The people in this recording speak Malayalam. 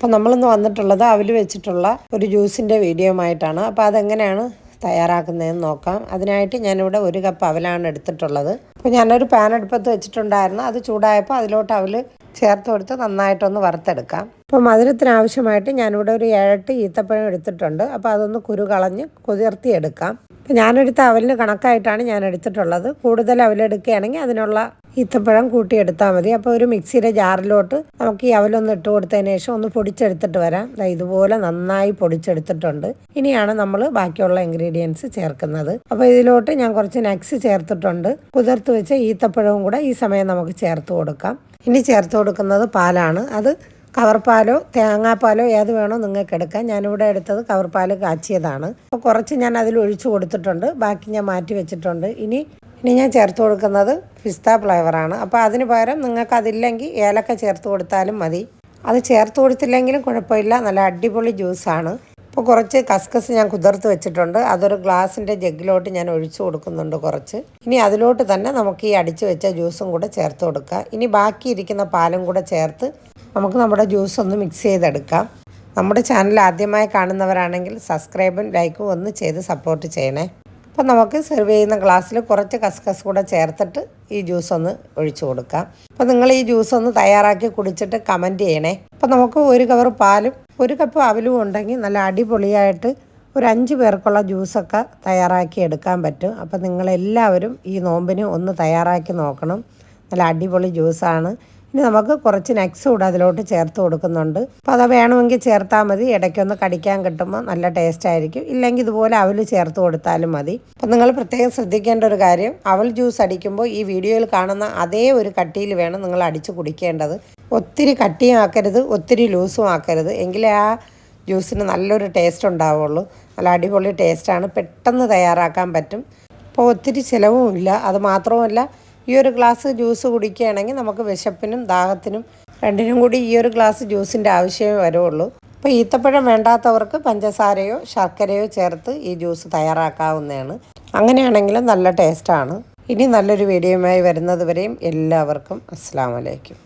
അപ്പോൾ നമ്മളിന്ന് വന്നിട്ടുള്ളത് അവൽ വെച്ചിട്ടുള്ള ഒരു ജ്യൂസിൻ്റെ വീഡിയോ ആയിട്ടാണ്. അപ്പോൾ അതെങ്ങനെയാണ് തയ്യാറാക്കുന്നതെന്ന് നോക്കാം. അതിനായിട്ട് ഞാനിവിടെ 1 കപ്പ് അവലാണ് എടുത്തിട്ടുള്ളത്. അപ്പോൾ ഞാനൊരു പാൻ അടുപ്പത്ത് വെച്ചിട്ടുണ്ടായിരുന്നു. അത് ചൂടായപ്പോൾ അതിലോട്ട് അവൽ ചേർത്ത് കൊടുത്ത് നന്നായിട്ടൊന്ന് വറുത്തെടുക്കാം. അപ്പോൾ മധുരത്തിന് ആവശ്യമായിട്ട് ഞാനിവിടെ ഒരു 7-8 ഈത്തപ്പഴം എടുത്തിട്ടുണ്ട്. അപ്പോൾ അതൊന്ന് കുരു കളഞ്ഞ് കുതിർത്തിയെടുക്കാം. അപ്പോൾ ഞാനെടുത്ത അവലിന് കണക്കായിട്ടാണ് ഞാൻ എടുത്തിട്ടുള്ളത്. കൂടുതൽ അവലെടുക്കുകയാണെങ്കിൽ അതിനുള്ള ഈത്തപ്പഴം കൂട്ടിയെടുത്താൽ മതി. അപ്പോൾ ഒരു മിക്സിയുടെ ജാറിലോട്ട് നമുക്ക് ഈ അവലൊന്ന് ഇട്ട് കൊടുത്തതിന് ശേഷം ഒന്ന് പൊടിച്ചെടുത്തിട്ട് വരാം. ഇതുപോലെ നന്നായി പൊടിച്ചെടുത്തിട്ടുണ്ട്. ഇനിയാണ് നമ്മൾ ബാക്കിയുള്ള ഇൻഗ്രീഡിയൻസ് ചേർക്കുന്നത്. അപ്പോൾ ഇതിലോട്ട് ഞാൻ കുറച്ച് നട്ട്സ് ചേർത്തിട്ടുണ്ട്. കുതിർത്ത് വെച്ച ഈത്തപ്പഴവും കൂടെ ഈ സമയം നമുക്ക് ചേർത്ത് കൊടുക്കാം. ഇനി ചേർത്ത് കൊടുക്കുന്നത് പാലാണ്. അത് കവർപ്പാലോ തേങ്ങാപ്പാലോ ഏത് വേണോ നിങ്ങൾക്ക് എടുക്കാം. ഞാനിവിടെ എടുത്തത് കവർപ്പാൽ കാച്ചിയതാണ്. അപ്പോൾ കുറച്ച് ഞാൻ അതിൽ ഒഴിച്ചു കൊടുത്തിട്ടുണ്ട്. ബാക്കി ഞാൻ മാറ്റി വെച്ചിട്ടുണ്ട്. ഇനി ഞാൻ ചേർത്ത് കൊടുക്കുന്നത് പിസ്ത ഫ്ലേവറാണ്. അപ്പോൾ അതിന് പകരം നിങ്ങൾക്ക് അതില്ലെങ്കിൽ ഏലക്ക ചേർത്ത് കൊടുത്താലും മതി. അത് ചേർത്ത് കൊടുത്തില്ലെങ്കിലും കുഴപ്പമില്ല. നല്ല അടിപൊളി ജ്യൂസാണ്. അപ്പോൾ കുറച്ച് കസ്കസ് ഞാൻ കുതിർത്ത് വെച്ചിട്ടുണ്ട്. അതൊരു ഗ്ലാസിൻ്റെ ജഗ്ഗിലോട്ട് ഞാൻ ഒഴിച്ചു കൊടുക്കുന്നുണ്ട് കുറച്ച്. ഇനി അതിലോട്ട് തന്നെ നമുക്ക് ഈ അടിച്ചു വെച്ച ജ്യൂസും കൂടെ ചേർത്ത് കൊടുക്കുക. ഇനി ബാക്കി ഇരിക്കുന്ന പാലും കൂടെ ചേർത്ത് നമുക്ക് നമ്മുടെ ജ്യൂസ് ഒന്ന് മിക്സ് ചെയ്തെടുക്കാം. നമ്മുടെ ചാനൽ ആദ്യമായി കാണുന്നവരാണെങ്കിൽ സബ്സ്ക്രൈബും ലൈക്കും ഒന്ന് ചെയ്ത് സപ്പോർട്ട് ചെയ്യണേ. അപ്പോൾ നമുക്ക് സെർവ് ചെയ്യുന്ന ഗ്ലാസ്സിൽ കുറച്ച് കസ്കസ് കൂടെ ചേർത്തിട്ട് ഈ ജ്യൂസ് ഒന്ന് ഒഴിച്ചു കൊടുക്കാം. അപ്പോൾ നിങ്ങൾ ഈ ജ്യൂസ് ഒന്ന് തയ്യാറാക്കി കുടിച്ചിട്ട് കമൻറ്റ് ചെയ്യണേ. അപ്പോൾ നമുക്ക് 1 കവർ പാലും 1 കപ്പ് അവലും ഉണ്ടെങ്കിൽ നല്ല അടിപൊളിയായിട്ട് ഒരു 5 പേർക്കുള്ള ജ്യൂസൊക്കെ തയ്യാറാക്കി എടുക്കാൻ പറ്റും. അപ്പോൾ നിങ്ങളെല്ലാവരും ഈ നോമ്പിന് ഒന്ന് തയ്യാറാക്കി നോക്കണം. നല്ല അടിപൊളി ജ്യൂസാണ്. ഇനി നമുക്ക് കുറച്ച് നട്ട്സ് കൂടെ അതിലോട്ട് ചേർത്ത് കൊടുക്കുന്നുണ്ട്. അപ്പോൾ അത് വേണമെങ്കിൽ ചേർത്താൽ മതി. ഇടയ്ക്കൊന്ന് കടിക്കാൻ കിട്ടുമ്പോൾ നല്ല ടേസ്റ്റ് ആയിരിക്കും. ഇല്ലെങ്കിൽ ഇതുപോലെ അവൽ ചേർത്ത് കൊടുത്താലും മതി. അപ്പോൾ നിങ്ങൾ പ്രത്യേകം ശ്രദ്ധിക്കേണ്ട ഒരു കാര്യം, അവൽ ജ്യൂസ് അടിക്കുമ്പോൾ ഈ വീഡിയോയിൽ കാണുന്ന അതേ ഒരു കട്ടിയിൽ വേണം നിങ്ങൾ അടിച്ച് കുടിക്കേണ്ടത്. ഒത്തിരി കട്ടിയും ആക്കരുത്, ഒത്തിരി ലൂസും ആക്കരുത്. എങ്കിലേ ആ ജ്യൂസിന് നല്ലൊരു ടേസ്റ്റ് ഉണ്ടാവുള്ളൂ. നല്ല അടിപൊളി ടേസ്റ്റാണ്. പെട്ടെന്ന് തയ്യാറാക്കാൻ പറ്റും. അപ്പോൾ ഒത്തിരി ചിലവും ഇല്ല. അത് മാത്രവുമല്ല, ഈ ഒരു ഗ്ലാസ് ജ്യൂസ് കുടിക്കുകയാണെങ്കിൽ നമുക്ക് വിശപ്പിനും ദാഹത്തിനും രണ്ടിനും കൂടി ഈ ഒരു ഗ്ലാസ് ജ്യൂസിൻ്റെ ആവശ്യമേ വരുള്ളൂ. അപ്പോൾ ഈത്തപ്പഴം വേണ്ടാത്തവർക്ക് പഞ്ചസാരയോ ശർക്കരയോ ചേർത്ത് ഈ ജ്യൂസ് തയ്യാറാക്കാവുന്നതാണ്. അങ്ങനെയാണെങ്കിലും നല്ല ടേസ്റ്റാണ്. ഇനി നല്ലൊരു വീഡിയോയുമായി വരുന്നത് വരെയും എല്ലാവർക്കും അസ്സലാമു അലൈക്കും.